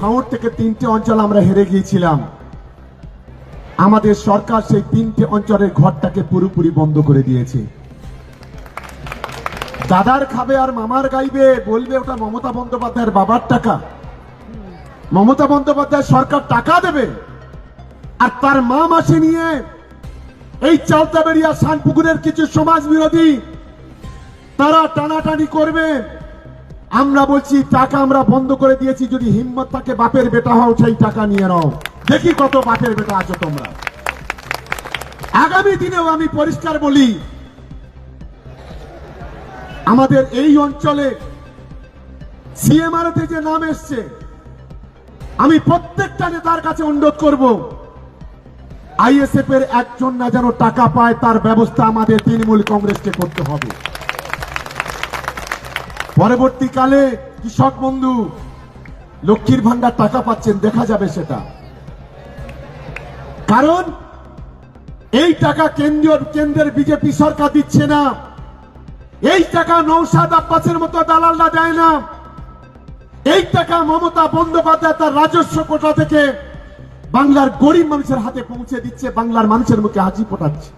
ভাঙড় থেকে 3টে অঞ্চল আমরা হেরে গিয়েছিলাম। আমাদের সরকার সেই 3টে অঞ্চলের ঘরটাকে পুরোপুরি বন্ধ করে দিয়েছে। দাদার খাবে আর মামার গাইবে, বলবে ওটা মমতা বন্দ্যোপাধ্যায়ের বাবার টাকা। মমতা বন্দ্যোপাধ্যায় সরকার টাকা দেবে আর তার মা মাসে নিয়ে এই চালতাবেড়িয়া শানপুকুরের কিছু সমাজ বিরোধী তারা টানাটানি করবে। আমরা বলছি টাকা আমরা বন্ধ করে দিয়েছি, যদি হিম্মত থাকে বাপের বেটা হও, সেই টাকা নিয়ে নাও, দেখি কত বাপের বেটা আছো তোমরা। আগামী দিনেও আমি পরিষ্কার বলি, আমাদের এই অঞ্চলে সিএমআরতে যে নাম এসছে, আমি প্রত্যেকটা নেতার কাছে অনুরোধ করব, আইএসএফ এর একজন না যেন টাকা পায় তার ব্যবস্থা আমাদের তৃণমূল কংগ্রেসকে করতে হবে। পরবর্তীকালে কৃষক বন্ধু, লক্ষ্মীর ভান্ডার টাকা পাচ্ছেন, দেখা যাবে সেটা। কারণ এই টাকা কেন্দ্রের বিজেপি সরকার দিচ্ছে না, এই টাকা নওশাদ আব্বাসের মতো দালালরা দেয় না, এই টাকা মমতা বন্দ্যোপাধ্যায় তার রাজস্ব কোটা থেকে বাংলার গরিব মানুষের হাতে পৌঁছে দিচ্ছে, বাংলার মানুষের মুখে হাসি ফোটাচ্ছে।